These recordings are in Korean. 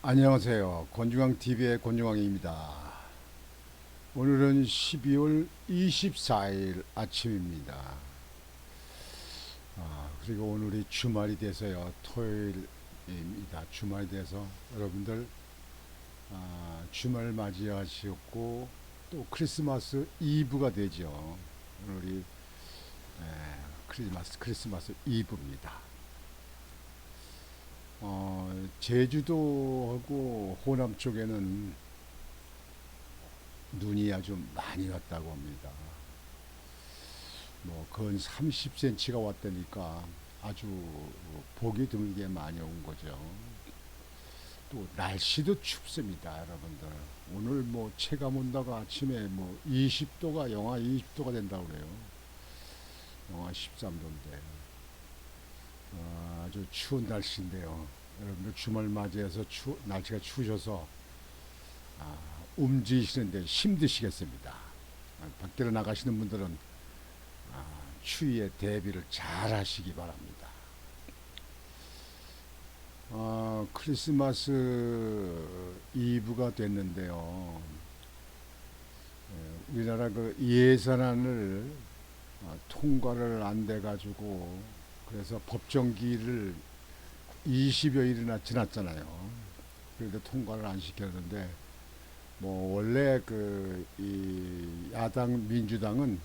안녕하세요. 권중왕TV의 권중왕입니다. 오늘은 12월 24일 아침입니다. 그리고 오늘이 주말이 돼서요. 토요일입니다. 주말이 돼서 여러분들 주말 맞이하셨고 또 크리스마스 이브가 되죠. 오늘이 크리스마스 이브입니다. 제주도하고 호남 쪽에는 눈이 아주 많이 왔다고 합니다. 뭐, 근 30cm가 왔다니까 아주 보기 드물게 많이 온 거죠. 또 날씨도 춥습니다, 여러분들. 오늘 뭐 체감 온도가 아침에 뭐 20도가 영하 20도가 된다고 그래요. 영하 13도인데 아주 추운 날씨인데요. 여러분들 주말 맞이해서 날씨가 추우셔서 움직이시는데 힘드시겠습니다. 밖으로 나가시는 분들은 추위에 대비를 잘 하시기 바랍니다. 크리스마스 이브가 됐는데요. 우리나라 그 예산안을 통과를 안 돼가지고 그래서 법정기일을 20여일이나 지났잖아요. 그래도 통과를 안 시켰는데 뭐 원래 이 야당 민주당은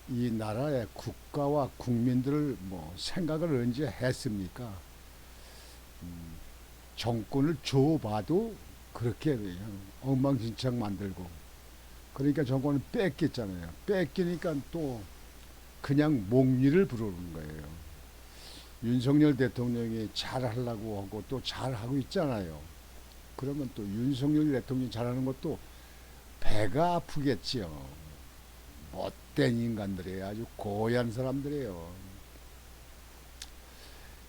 이 나라의 국가와 국민들을 뭐 생각을 언제 했습니까? 정권을 줘봐도 그렇게 그냥 엉망진창 만들고 그러니까 정권을 뺏겼잖아요. 뺏기니까 또 그냥 목리를 부르는 거예요. 윤석열 대통령이 잘하려고 하고 또 잘하고 있잖아요. 그러면 또 윤석열 대통령이 잘하는 것도 배가 아프겠지요. 못된 인간들이에요. 아주 고얀 사람들이에요.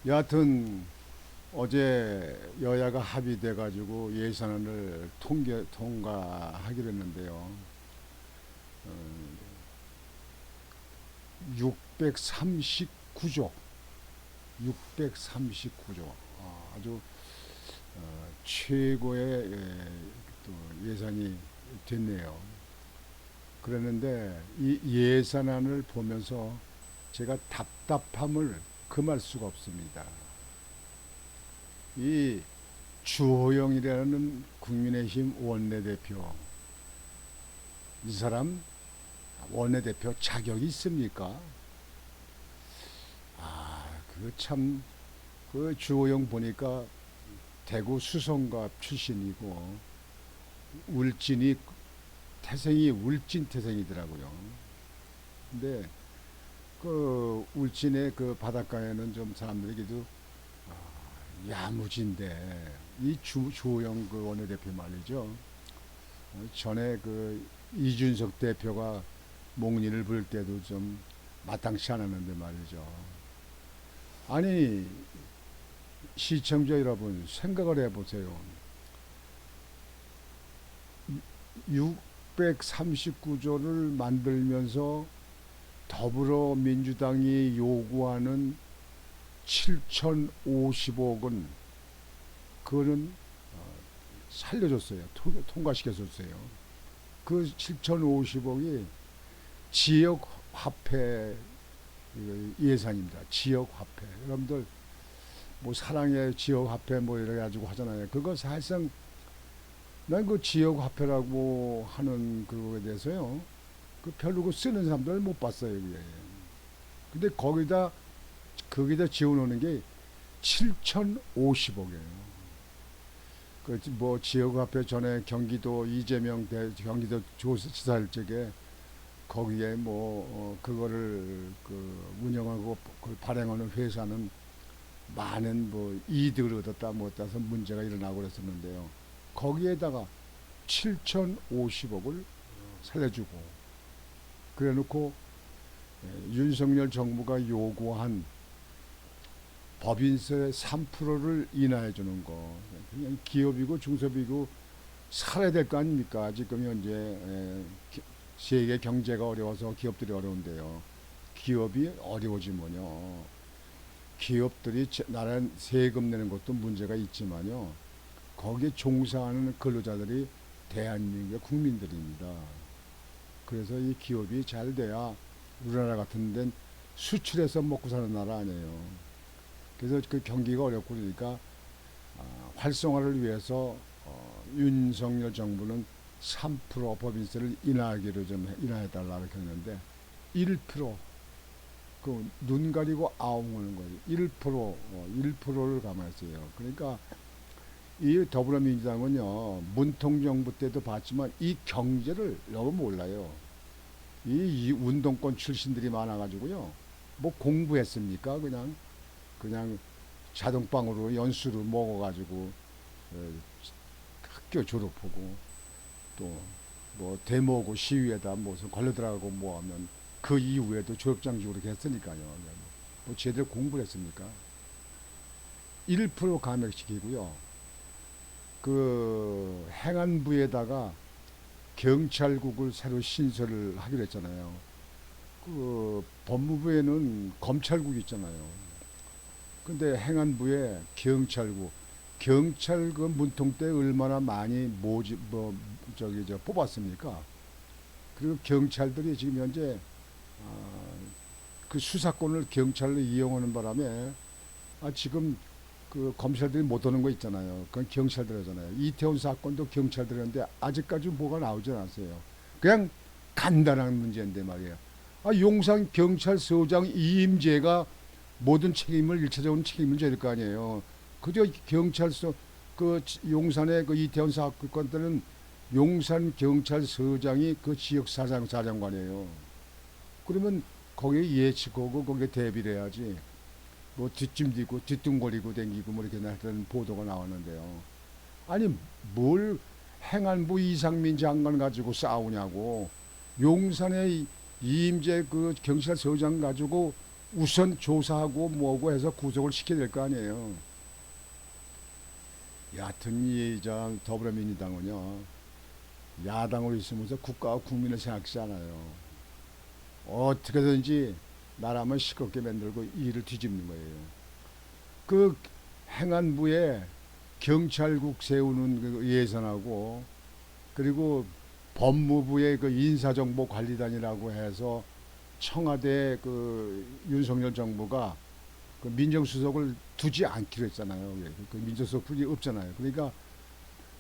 여하튼 어제 여야가 합의돼 가지고 예산안을 통과하기로 했는데요. 639조 639조 아주 최고의 또 예산이 됐네요. 그랬는데 이 예산안을 보면서 제가 답답함을 금할 수가 없습니다. 이 주호영이라는 국민의힘 원내대표, 이 사람 원내대표 자격이 있습니까? 그 주호영 보니까 대구 수성갑 출신이고 울진이 태생이 울진 태생이더라고요. 근데 그 울진의 그 바닷가에는 좀 사람들에게도 야무진데 이 주호영 그 원내대표 말이죠. 전에 그 이준석 대표가 목리를 부를 때도 좀 마땅치 않았는데 말이죠. 아니 시청자 여러분 생각을 해보세요. 639조를 만들면서 더불어민주당이 요구하는 7,050억은 그거는 살려줬어요. 통과시켜줬어요. 그 7,050억이 지역 화폐 예산입니다. 지역 화폐. 여러분들 뭐 사랑의 지역 화폐 뭐 이래 가지고 하잖아요. 그거 사실상 난 그 지역 화폐라고 하는 그거에 대해서요. 그 별로 그 쓰는 사람들을 못 봤어요. 그게. 근데 거기다 지어놓는 게 7,050억이에요. 그 뭐 지역 화폐 전에 경기도 이재명 경기도 지사일 적에 거기에 뭐 그거를 그 운영하고 그걸 발행하는 회사는 많은 뭐 이득을 얻었다 뭐 따서 문제가 일어나고 그랬었는데요. 거기에다가 7,050억을 살려주고 그래놓고 윤석열 정부가 요구한 법인세 3%를 인하해 주는 거 그냥 기업이고 중소비고 살아야 될 거 아닙니까? 지금 현재 세계 경제가 어려워서 기업들이 어려운데요. 기업이 어려워지면요 기업들이 나라 세금 내는 것도 문제가 있지만요. 거기에 종사하는 근로자들이 대한민국의 국민들입니다. 그래서 이 기업이 잘 돼야 우리나라 같은 데는 수출해서 먹고 사는 나라 아니에요. 그래서 그 경기가 어렵고 그러니까 활성화를 위해서 윤석열 정부는 3% 법인세를 인하하기로 좀 인하해달라고 했는데 1%, 그 눈 가리고 아웅하는 거예요. 1%를 감안했어요. 그러니까 이 더불어민주당은요, 문통정부 때도 봤지만 이 경제를 너무 몰라요. 이 운동권 출신들이 많아가지고요, 뭐 공부했습니까? 그냥 자동방으로 연수로 먹어가지고 학교 졸업하고 또 뭐 데모하고 시위에다 무슨 걸려들어가고 뭐 하면 그 이후에도 졸업장 주고 그렇게 했으니까요. 뭐 제대로 공부를 했습니까? 1% 감액시키고요. 그 행안부에다가 경찰국을 새로 신설을 하기로 했잖아요. 그 법무부에는 검찰국이 있잖아요. 근데 행안부에 경찰 그 문통 때 얼마나 많이 뽑았습니까? 그리고 경찰들이 지금 현재 그 수사권을 경찰로 이용하는 바람에 지금 그 검찰들이 못 오는 거 있잖아요. 그건 경찰들 하잖아요. 이태원 사건도 경찰들 하는데 아직까지 뭐가 나오지 않았어요. 그냥 간단한 문제인데 말이에요. 용산 경찰서장 이임재가 모든 책임을 일차적으로 책임을 져야 될 거 아니에요. 그저 경찰서 그 용산의 그 이태원 사건 때는 용산 경찰서장이 그 지역 사장관이에요. 그러면 거기에 예측하고 거기에 대비를 해야지. 뭐 뒷짐지고 뒤뚱거리고 댕기고 뭐 이렇게 하여튼 보도가 나왔는데요. 아니 뭘 행안부 이상민 장관 가지고 싸우냐고. 용산의 이임재 그 경찰서장 가지고 우선 조사하고 뭐고 해서 구속을 시켜야 될 거 아니에요. 여하튼 이 더불어민주당은요, 야당으로 있으면서 국가와 국민을 생각하지 않아요. 어떻게든지 나라만 시끄럽게 만들고 일을 뒤집는 거예요. 그 행안부에 경찰국 세우는 그 예산하고, 그리고 법무부의 그 인사정보관리단이라고 해서 청와대 그 윤석열 정부가 그 민정수석을 두지 않기로 했잖아요. 그 민정수석이 없잖아요. 그러니까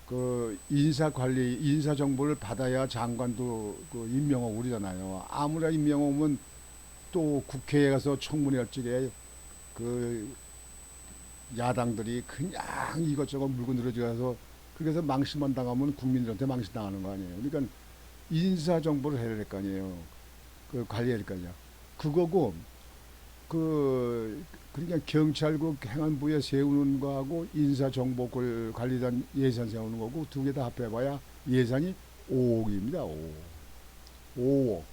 그 인사정보를 받아야 장관도 그 임명하고 그러잖아요. 아무나 임명하면 또 국회에 가서 청문회 할 적에 그 야당들이 그냥 이것저것 물고 늘어져서 그래서 망신만 당하면 국민들한테 망신 당하는 거 아니에요. 그러니까 인사정보를 해야 될 거 아니에요. 그 관리해야 될 거 아니야. 그거고 그러니까 경찰국 행안부에 세우는 거하고 인사정보관리단 예산 세우는 거고 두 개 다 합해봐야 예산이 5억입니다. 5억.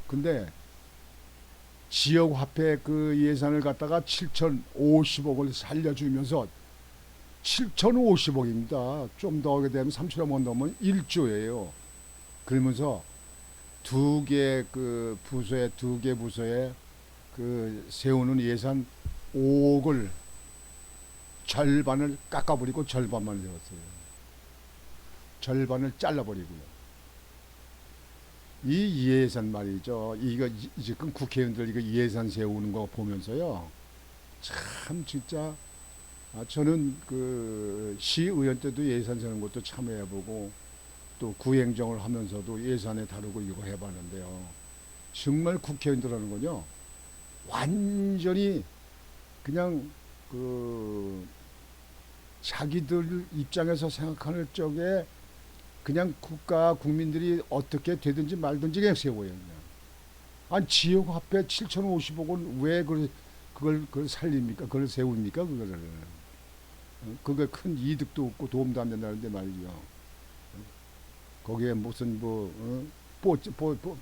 근데 지역화폐 그 예산을 갖다가 7,050억을 살려주면서 7,050억입니다. 좀 더 하게 되면 3천억만 넘으면 1조예요. 그러면서 두 개 부서에 그 세우는 예산 5억을 절반을 깎아버리고 절반만 세웠어요. 절반을 잘라버리고요. 이 예산 말이죠. 이거 지금 국회의원들 이거 예산 세우는 거 보면서요, 참 진짜 저는 그 시의원 때도 예산 세우는 것도 참여해보고 또 구행정을 하면서도 예산에 다루고 이거 해봤는데요. 정말 국회의원들 하는 거요, 완전히 그냥 그 자기들 입장에서 생각하는 쪽에 그냥 국가 국민들이 어떻게 되든지 말든지 그냥 세워요. 그냥. 아니 지역화폐 7,050억은 왜 그걸 살립니까? 그걸 세웁니까? 그거를. 그게 큰 이득도 없고 도움도 안 된다는데 말이죠. 거기에 무슨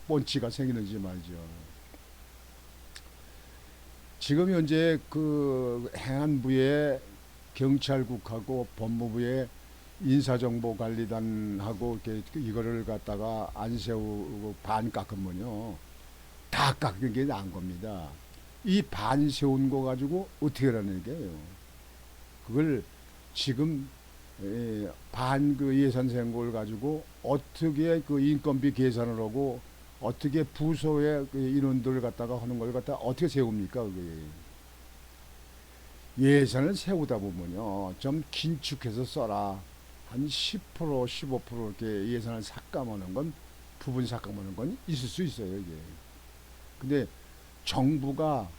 뻔치가 생기는지 말이죠. 지금 현재 그 행안부의 경찰국하고 법무부의 인사정보관리단하고 이거를 갖다가 안 세우고 반 깎으면요, 다 깎은 게 나은 겁니다. 이 반 세운 거 가지고 어떻게 하라는 얘기예요. 그걸 지금 반 그 예산 세운 걸 가지고 어떻게 그 인건비 계산을 하고 어떻게 부서의 그 인원들 갖다가 하는 걸 갖다 어떻게 세웁니까? 그게 예산을 세우다 보면요 좀 긴축해서 써라. 한 10% 15% 이렇게 예산을 삭감하는 건 부분 삭감하는 건 있을 수 있어요 이게. 근데 정부가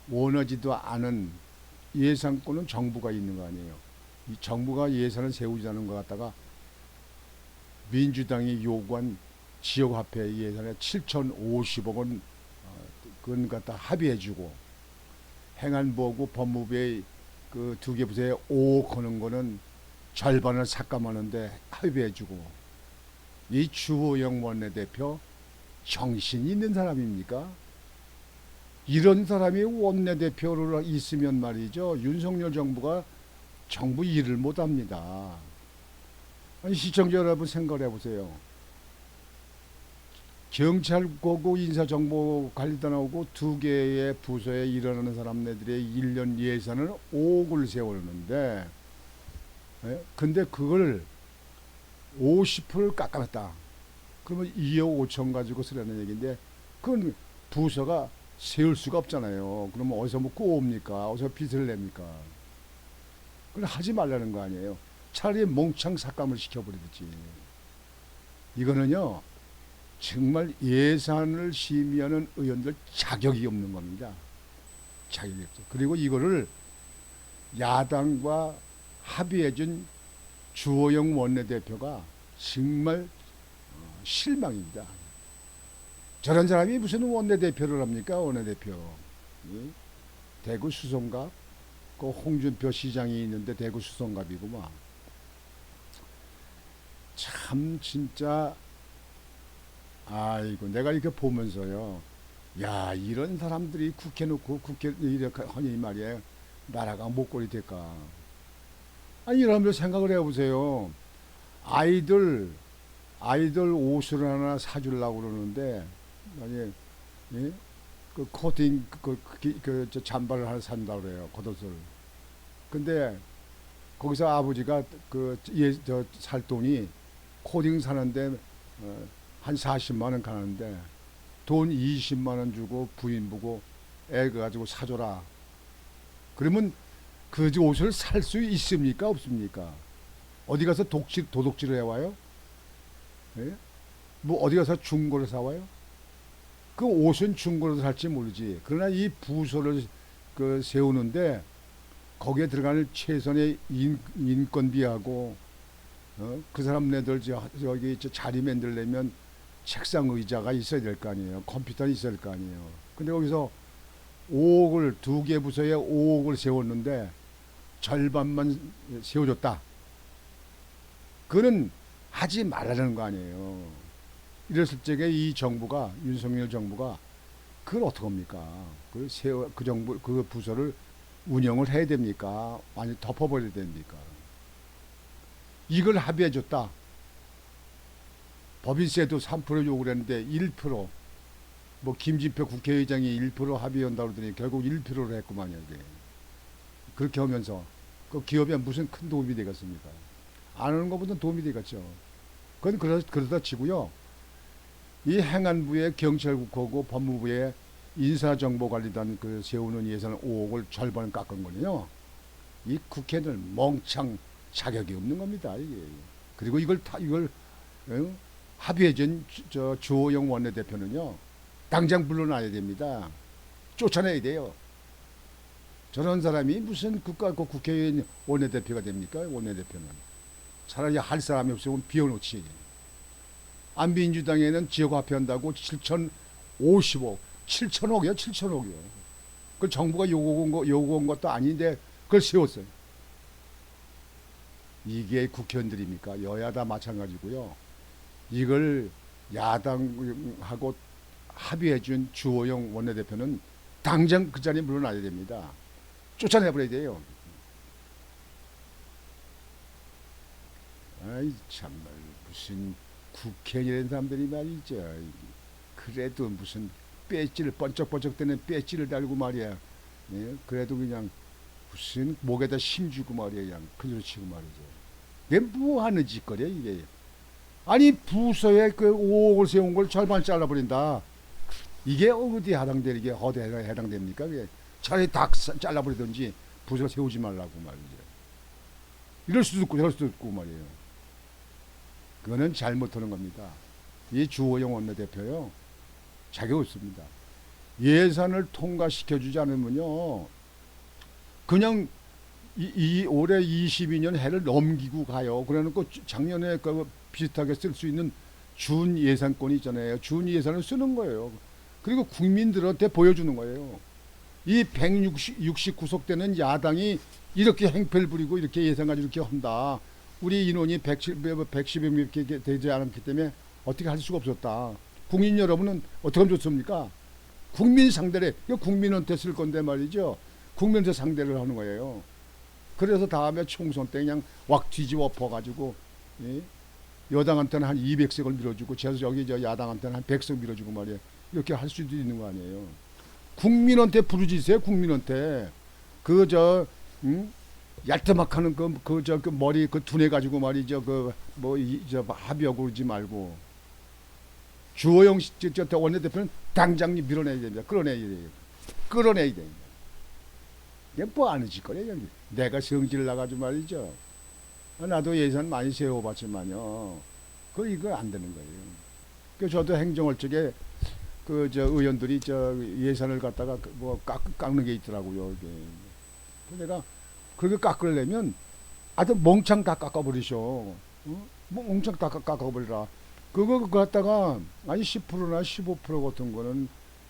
원하지도 않은 예산권은 정부가 있는 거 아니에요. 이 정부가 예산을 세우지 않은 것 갖다가 민주당이 요구한 지역화폐 예산에 7,050억 원 그건 갖다 합의해주고 행안부하고 법무부의 그 두 개 부서에 5억 하는 거는 절반을 삭감하는데 합의해주고 이 주호영 원내대표 정신이 있는 사람입니까? 이런 사람이 원내대표로 있으면 말이죠. 윤석열 정부가 정부 일을 못합니다. 아니, 시청자 여러분 생각해 보세요. 경찰국하고 인사정보관리단하고 두 개의 부서에 일어나는 사람네들의 1년 예산을 5억을 세웠는데 근데 그걸 50%를 깎아놨다. 그러면 2억 5천 가지고 쓰라는 얘기인데 그건 부서가 세울 수가 없잖아요. 그러면 어디서 뭐 꼬옵니까? 어디서 빚을 냅니까? 그걸 하지 말라는 거 아니에요. 차라리 몽창 삭감을 시켜버리든지. 이거는요, 정말 예산을 심의하는 의원들 자격이 없는 겁니다. 자격이 없어. 그리고 이거를 야당과 합의해준 주호영 원내대표가 정말 실망입니다. 저런 사람이 무슨 원내대표를 합니까? 원내대표. 대구 수성갑, 그 홍준표 시장이 있는데 대구 수성갑이구만. 참 진짜 아이고 내가 이렇게 보면서요. 야 이런 사람들이 국회 놓고 국회 이렇게 하니 말이에요. 나라가 목걸이 될까? 아니 이러면 생각을 해보세요. 아이들 아이들 옷을 하나 사주려고 그러는데 아니 예? 그 코팅 저 잠바를 하나 산다 그래요. 겉옷을. 근데 거기서 아버지가 저 살 돈이 코딩 사는데 한 40만 원 가는데 돈 20만 원 주고 부인 보고 애 가지고 사줘라. 그러면 그 옷을 살 수 있습니까? 없습니까? 어디 가서 도둑질을 해와요? 예? 뭐 어디 가서 중고를 사와요? 그 옷은 중고로 살지 모르지. 그러나 이 부서를 그 세우는데 거기에 들어가는 최선의 인건비하고 그 사람네들 저기 자리 만들려면 책상 의자가 있어야 될 거 아니에요. 컴퓨터는 있어야 될 거 아니에요. 근데 거기서 5억을 두 개 부서에 5억을 세웠는데 절반만 세워줬다. 그거는 하지 말라는 거 아니에요. 이랬을 적에 이 정부가 윤석열 정부가 그걸 어떻게 합니까? 그 정부 그 부서를 운영을 해야 됩니까? 아니 덮어버려야 됩니까? 이걸 합의해줬다. 법인세도 3% 요구를 했는데 1%, 뭐 김진표 국회의장이 1% 합의한다고 그러더니 결국 1%로 했구만요. 이게. 그렇게 하면서 그 기업에 무슨 큰 도움이 되겠습니까? 안 하는 것보다 도움이 되겠죠. 그건 그러다 치고요. 이 행안부의 경찰국하고 법무부의 인사정보관리단 그 세우는 예산 5억을 절반 깎은 거는요. 이 국회는 멍청 자격이 없는 겁니다. 이게. 그리고 이걸 합의해준 저 주호영 원내대표는요. 당장 물러나야 됩니다. 쫓아내야 돼요. 저런 사람이 무슨 국회의원 원내대표가 됩니까? 원내대표는. 차라리 할 사람이 없으면 비워놓지. 민주당에는 지역화폐한다고 7,050억, 7천억이요, 7천억이요. 그 정부가 요구한 것도 아닌데 그걸 세웠어요. 이게 국회의원들입니까? 여야다 마찬가지고요. 이걸 야당하고 합의해준 주호영 원내대표는 당장 그 자리에 물러나야 됩니다. 쫓아내버려야 돼요. 아이 참말 무슨 국회의원 사람들이 말이죠. 그래도 무슨 배지를 번쩍번쩍 되는 배지를 달고 말이야. 예? 그래도 그냥 무슨 목에다 심주고 말이야. 그냥 큰소리 치고 말이죠. 이게 뭐 하는 짓거리야 이게. 아니 부서에 그 5억을 세운 걸 절반 잘라버린다. 이게 어디 해당되는 게 어디 해당됩니까? 그게 차라리 다 잘라버리든지 부서 세우지 말라고 말이죠. 이럴 수도 있고 저럴 수도 있고 말이에요. 그거는 잘못하는 겁니다. 이 주호영 원내대표요. 자격 없습니다. 예산을 통과시켜주지 않으면요. 그냥 이 올해 22년 해를 넘기고 가요. 그래놓고 작년에 그 비슷하게 쓸 수 있는 준 예산권이 있잖아요. 준 예산을 쓰는 거예요. 그리고 국민들한테 보여주는 거예요. 이 169석 되는 야당이 이렇게 행패를 부리고 이렇게 예산 가지고 이렇게 한다. 우리 인원이 110여 명 이렇게 되지 않았기 때문에 어떻게 할 수가 없었다. 국민 여러분은 어떻게 하면 좋습니까? 국민 상대를, 이거 국민한테 쓸 건데 말이죠. 국민한테 상대를 하는 거예요. 그래서 다음에 총선 때 그냥 왁 뒤집어 엎어가지고, 예? 여당한테는 한 200석을 밀어주고, 여기 저 야당한테는 한 100석 밀어주고 말이에요. 이렇게 할 수도 있는 거 아니에요. 국민한테 부르짖으세요, 국민한테. 얄트막하는 그 머리 그 두뇌 가지고 말이죠. 합의하고 그러지 말고. 주호영 원내대표는 당장 밀어내야 됩니다. 끌어내야 돼요. 끌어내야 됩니다. 이게 뭐 하는 짓거리야. 내가 성질 나가지고 말이죠. 나도 예산 많이 세워봤지만요. 이거 안 되는 거예요. 저도 행정을 쪽에 의원들이 예산을 갖다가 뭐 깎는 게 있더라고요. 이게. 내가 그렇게 깎으려면 아주 멍창 다 깎아버리셔. 멍창 다 깎아버리라. 그거 갖다가 아니 10%나 15% 같은 거는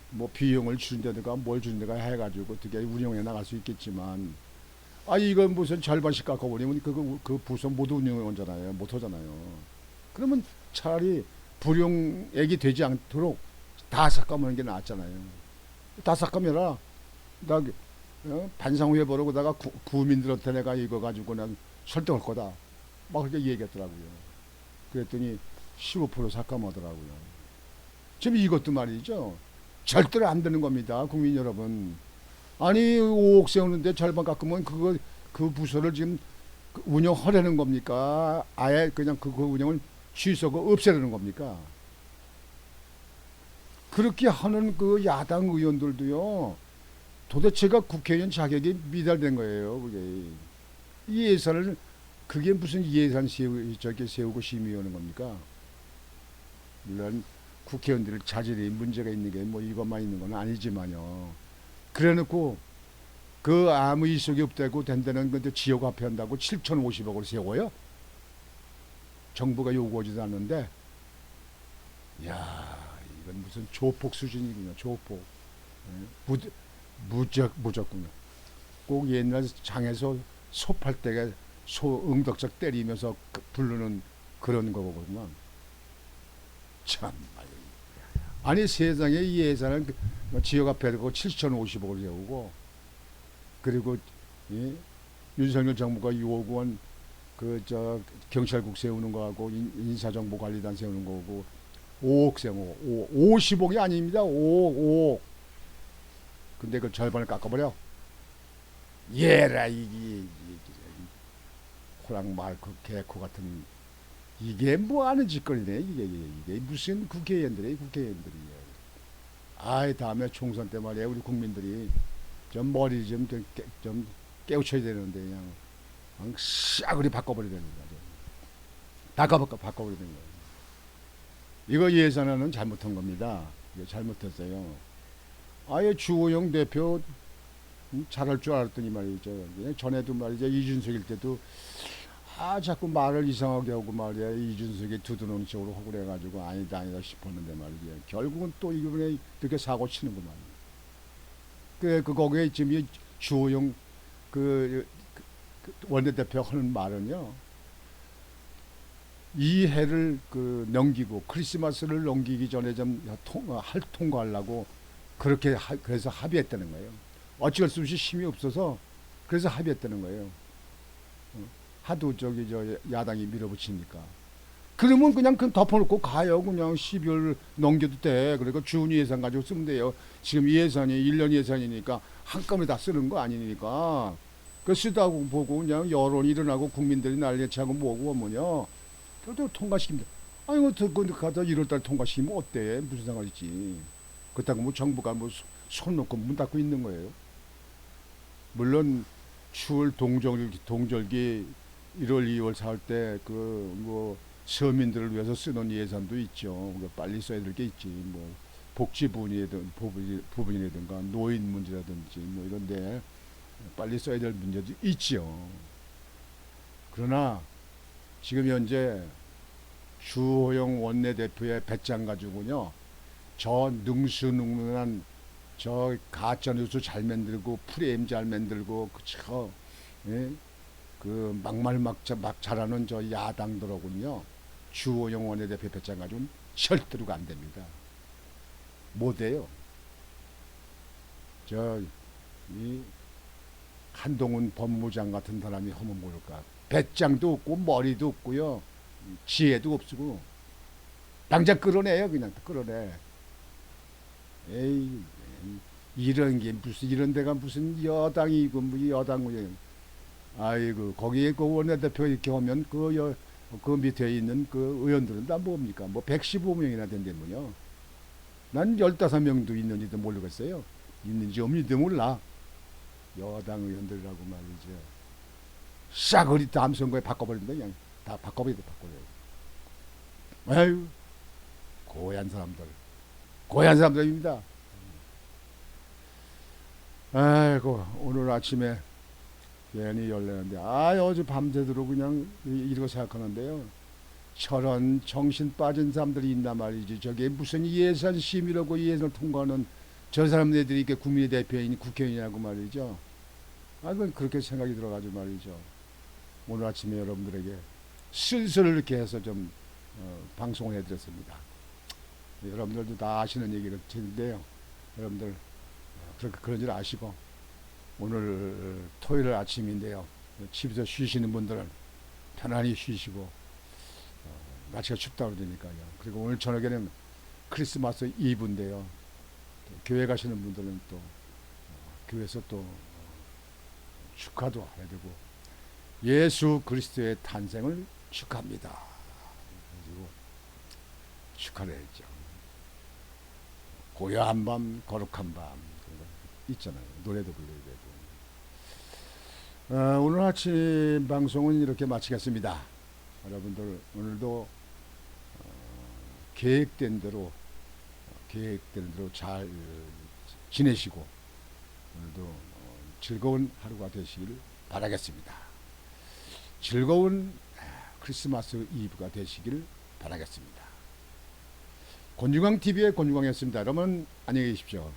뭐 비용을 주는데다가 뭘 주는데가 해가지고 어떻게 운영해 나갈 수 있겠지만 이건 무슨 절반씩 깎아버리면 그 부서 모두 운영하잖아요. 못하잖아요. 그러면 차라리 불용액이 되지 않도록 다 삭감하는 게 낫잖아요. 다 삭감해라. 반상회 벌어보다가 구민들한테 내가 이거 가지고 난 설득할 거다. 막 그렇게 얘기했더라고요. 그랬더니 15% 삭감하더라고요. 지금 이것도 말이죠. 절대로 안 되는 겁니다. 국민 여러분. 아니 5억 세우는데 절반 깎으면 그 부서를 지금 운영하려는 겁니까? 아예 그냥 그 운영을 취소하고 없애려는 겁니까? 그렇게 하는 그 야당 의원들도요. 도대체가 국회의원 자격이 미달된 거예요. 그게 이 예산을 그게 무슨 예산 세우고 심의하는 겁니까? 물론 국회의원들 자질이 문제가 있는 게 뭐 이것만 있는 건 아니지만요. 그래놓고 그 아무 이속이 없다고 된다는 건데 지역 화폐한다고 7,050억을 세워요? 정부가 요구하지도 않는데, 야 이건 무슨 조폭 수준이군요. 조폭. 무적군요. 꼭 옛날 장에서 소 팔 때에 소 응덕적 때리면서 부르는 그런 거거든요. 참. 아니 세상에 이 예산은 지역 앞에 두고 7,050억을 세우고 그리고 윤석열 정부가 요구한 경찰국 세우는 거하고 인사정보관리단 세우는 거고 5억 세우고 50억이 아닙니다. 5억. 근데 그 절반을 깎아버려. 얘라 이게 호랑 말그 개코 같은 이게 뭐 하는 짓거리네. 이게 무슨 국회의원들이에요. 다음에 총선 때 말이야 우리 국민들이 좀 머리 좀 깨우쳐야 되는데 그냥 싸그리 바꿔버려야 되는 거죠. 바꿔버려야 되는 거예요. 이거 예산안은 잘못한 겁니다. 이거 잘못했어요. 아예 주호영 대표 잘할 줄 알았더니 말이죠. 전에도 말이죠. 이준석일 때도 자꾸 말을 이상하게 하고 말이야. 이준석이 두드러는 쪽으로 하고 그래가지고 아니다 싶었는데 말이야. 결국은 또 이번에 이렇게 사고 치는구만. 거기에 지금 주호영 원내대표 하는 말은요. 이 해를 넘기고 크리스마스를 넘기기 전에 좀 통과하려고 그래서 합의했다는 거예요. 어쩔 수 없이 힘이 없어서 그래서 합의했다는 거예요. 하도 야당이 밀어붙이니까. 그러면 그냥 그 덮어놓고 가요. 그냥 12월 넘겨도 돼. 그러니까 준위 예산 가지고 쓰면 돼요. 지금 이 예산이 1년 예산이니까 한꺼번에 다 쓰는 거 아니니까. 그 쓰다고 보고 그냥 여론이 일어나고 국민들이 난리치고 뭐고 뭐냐. 그래도 통과시키면 돼. 아니, 그 가다 1월달 통과시키면 어때? 무슨 상관이지. 그렇다고 뭐 정부가 뭐 손 놓고 문 닫고 있는 거예요. 물론 추월 동절기 1월, 2월, 4월 때 그 뭐 서민들을 위해서 쓰는 예산도 있죠. 그러니까 빨리 써야 될 게 있지. 뭐 복지 부분이라든가 노인 문제라든지 뭐 이런데 빨리 써야 될 문제도 있죠. 그러나 지금 현재 주호영 원내대표의 배짱 가지고요. 저 능수능란한 저 가짜 뉴스 잘 만들고 프레임 잘 만들고 그저 예? 그 막말 막 잘하는 저 야당들하고는요. 주호영 원내대표 배짱 가지고는 절대로 안 됩니다. 못해요. 저 이 한동훈 법무장 같은 사람이 하면 모를까. 배짱도 없고 머리도 없고요. 지혜도 없고 당장 끌어내요. 그냥 끌어내. 에이, 이런 게 무슨 이런 데가 무슨 여당이고 뭐 여당이고. 아이고 거기에 그 원내대표 이렇게 하면 그 밑에 있는 그 의원들은 다 뭡니까? 뭐 115명이나 된다면요. 난 15명도 있는지도 모르겠어요. 있는지 없는지도 몰라. 여당 의원들이라고 말이죠. 싸그리 다음 선거에 바꿔버린다. 그냥 다 바꿔버려야 돼. 아유, 고얀 사람들. 고얀 사람들입니다. 아이고, 오늘 아침에 괜히 열내는데, 어제 밤새도록 그냥 이러고 생각하는데요. 저런 정신 빠진 사람들이 있단 말이지. 저게 무슨 예산 심의라고 예산을 통과하는 저 사람들이 이렇게 국민의 대표인 국회의원이라고 말이죠. 그건 그렇게 생각이 들어가지고 말이죠. 오늘 아침에 여러분들에게 슬슬 이렇게 해서 좀 방송을 해드렸습니다. 여러분들도 다 아시는 얘기를 드는데요. 여러분들 그렇게 그런 줄 아시고 오늘 토요일 아침인데요. 집에서 쉬시는 분들은 편안히 쉬시고 날씨가 춥다고 그러니까요. 그리고 오늘 저녁에는 크리스마스 이브인데요. 교회 가시는 분들은 또 교회에서 또 축하도 해야 되고 예수 그리스도의 탄생을 축하합니다. 그리고 축하를 해야죠. 고요한 밤, 거룩한 밤 있잖아요. 노래도 불러야 되고. 오늘 아침 방송은 이렇게 마치겠습니다. 여러분들 오늘도 계획된 대로 잘 지내시고 오늘도 즐거운 하루가 되시길 바라겠습니다. 즐거운 크리스마스 이브가 되시길 바라겠습니다. 권중광TV의 권중광이었습니다. 여러분 안녕히 계십시오.